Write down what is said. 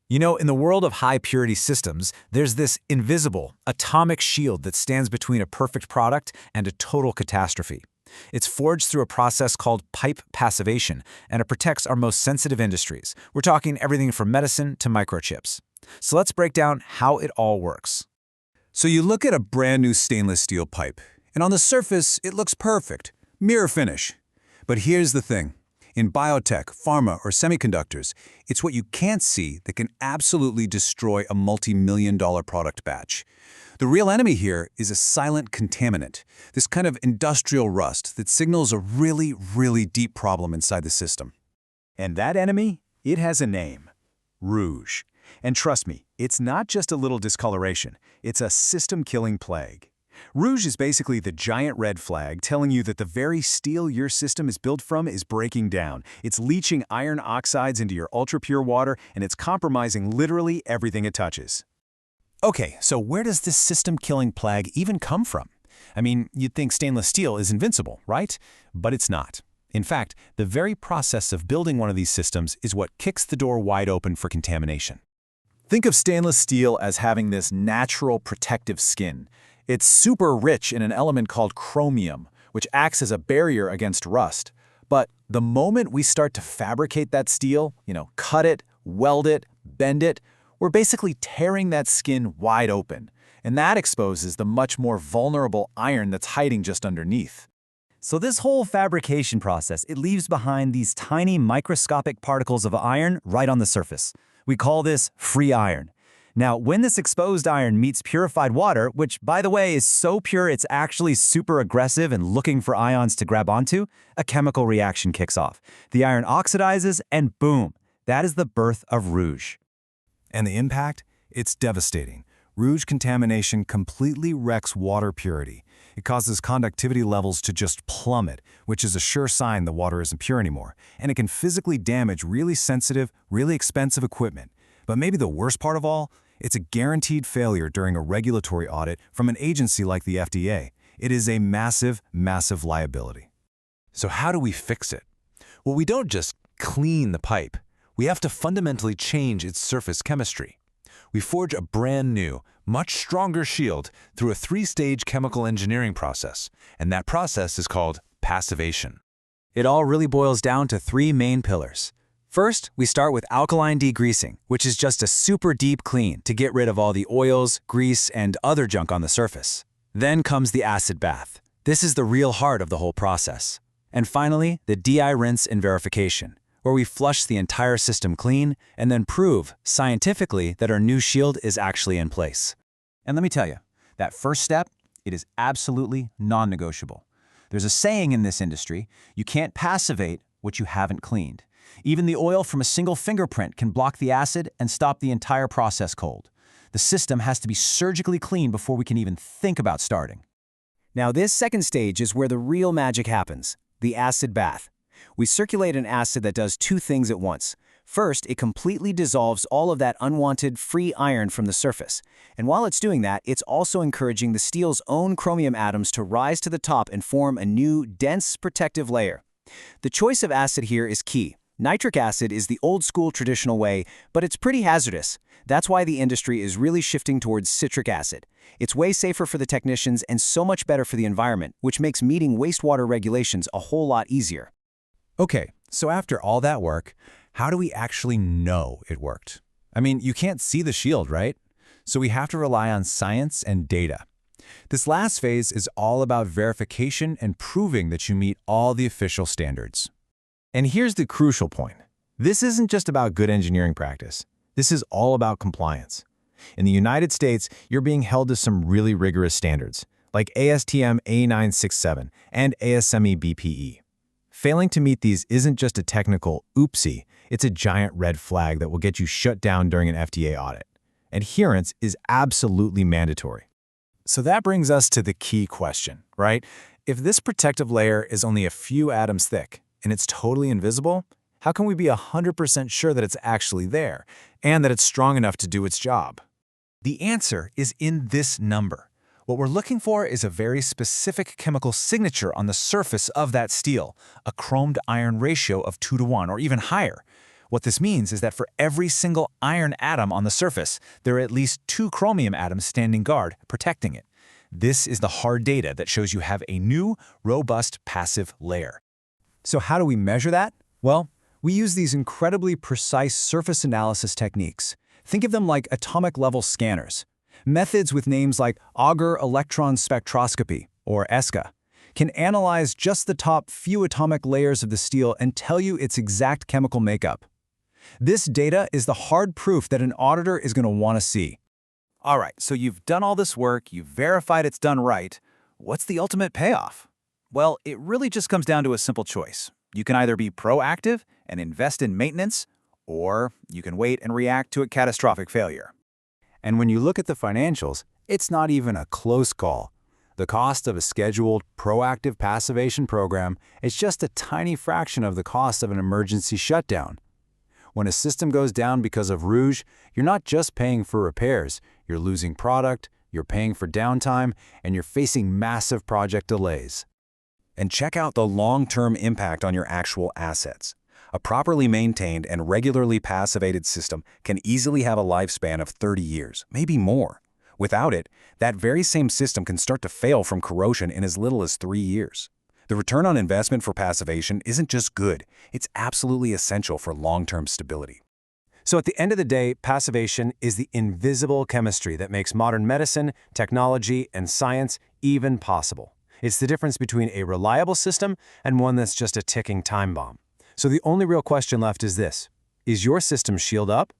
You know, in the world of high-purity systems, there's this invisible, atomic shield that stands between a perfect product and a total catastrophe. It's forged through a process called pipe passivation, and it protects our most sensitive industries. We're talking everything from medicine to microchips. So let's break down how it all works. So you look at a brand new stainless steel pipe, and on the surface, it looks perfect, mirror finish. But here's the thing. In biotech, pharma, or semiconductors, it's what you can't see that can absolutely destroy a multi-million-dollar product batch. The real enemy here is a silent contaminant, this kind of industrial rust that signals a really, really deep problem inside the system. And that enemy, it has a name: rouge. And trust me, it's not just a little discoloration, it's a system-killing plague. Rouge is basically the giant red flag telling you that the very steel your system is built from is breaking down. It's leaching iron oxides into your ultra-pure water, and it's compromising literally everything it touches. Okay, so where does this system-killing plague even come from? I mean, you'd think stainless steel is invincible, right? But it's not. In fact, the very process of building one of these systems is what kicks the door wide open for contamination. Think of stainless steel as having this natural protective skin. It's super rich in an element called chromium, which acts as a barrier against rust. But the moment we start to fabricate that steel, cut it, weld it, bend it, we're basically tearing that skin wide open. And that exposes the much more vulnerable iron that's hiding just underneath. So this whole fabrication process, it leaves behind these tiny microscopic particles of iron right on the surface. We call this free iron. Now, when this exposed iron meets purified water, which, by the way, is so pure it's actually super aggressive and looking for ions to grab onto, a chemical reaction kicks off. The iron oxidizes, and boom, that is the birth of rouge. And the impact? It's devastating. Rouge contamination completely wrecks water purity. It causes conductivity levels to just plummet, which is a sure sign the water isn't pure anymore. And it can physically damage really sensitive, really expensive equipment. But maybe the worst part of all? It's a guaranteed failure during a regulatory audit from an agency like the FDA. It is a massive, massive liability. So how do we fix it? Well, we don't just clean the pipe. We have to fundamentally change its surface chemistry. We forge a brand new, much stronger shield through a three-stage chemical engineering process, and that process is called passivation. It all really boils down to three main pillars. First, we start with alkaline degreasing, which is just a super deep clean to get rid of all the oils, grease, and other junk on the surface. Then comes the acid bath. This is the real heart of the whole process. And finally, the DI rinse and verification, where we flush the entire system clean and then prove, scientifically, that our new shield is actually in place. And let me tell you, that first step, it is absolutely non-negotiable. There's a saying in this industry: you can't passivate what you haven't cleaned. Even the oil from a single fingerprint can block the acid and stop the entire process cold. The system has to be surgically clean before we can even think about starting. Now, this second stage is where the real magic happens: the acid bath. We circulate an acid that does two things at once. First, it completely dissolves all of that unwanted free iron from the surface. And while it's doing that, it's also encouraging the steel's own chromium atoms to rise to the top and form a new, dense, protective layer. The choice of acid here is key. Nitric acid is the old-school traditional way, but it's pretty hazardous. That's why the industry is really shifting towards citric acid. It's way safer for the technicians and so much better for the environment, which makes meeting wastewater regulations a whole lot easier. Okay, so after all that work, how do we actually know it worked? I mean, you can't see the shield, right? So we have to rely on science and data. This last phase is all about verification and proving that you meet all the official standards. And here's the crucial point. This isn't just about good engineering practice. This is all about compliance. In the United States, you're being held to some really rigorous standards, like ASTM A967 and ASME BPE. Failing to meet these isn't just a technical oopsie, it's a giant red flag that will get you shut down during an FDA audit. Adherence is absolutely mandatory. So that brings us to the key question, right? If this protective layer is only a few atoms thick, and it's totally invisible, how can we be 100% sure that it's actually there and that it's strong enough to do its job? The answer is in this number. What we're looking for is a very specific chemical signature on the surface of that steel, a chrome-to-iron ratio of 2 to 1 or even higher. What this means is that for every single iron atom on the surface, there are at least 2 chromium atoms standing guard, protecting it. This is the hard data that shows you have a new, robust passive layer. So how do we measure that? Well, we use these incredibly precise surface analysis techniques. Think of them like atomic-level scanners. Methods with names like Auger electron spectroscopy, or ESCA, can analyze just the top few atomic layers of the steel and tell you its exact chemical makeup. This data is the hard proof that an auditor is going to want to see. All right, so you've done all this work, you've verified it's done right. What's the ultimate payoff? Well, it really just comes down to a simple choice. You can either be proactive and invest in maintenance, or you can wait and react to a catastrophic failure. And when you look at the financials, it's not even a close call. The cost of a scheduled, proactive passivation program is just a tiny fraction of the cost of an emergency shutdown. When a system goes down because of Rouge, you're not just paying for repairs, you're losing product, you're paying for downtime, and you're facing massive project delays. And check out the long-term impact on your actual assets. A properly maintained and regularly passivated system can easily have a lifespan of 30 years, maybe more. Without it, that very same system can start to fail from corrosion in as little as 3 years. The return on investment for passivation isn't just good, it's absolutely essential for long-term stability. So at the end of the day, passivation is the invisible chemistry that makes modern medicine, technology, and science even possible. It's the difference between a reliable system and one that's just a ticking time bomb. So the only real question left is this: is your system shielded up?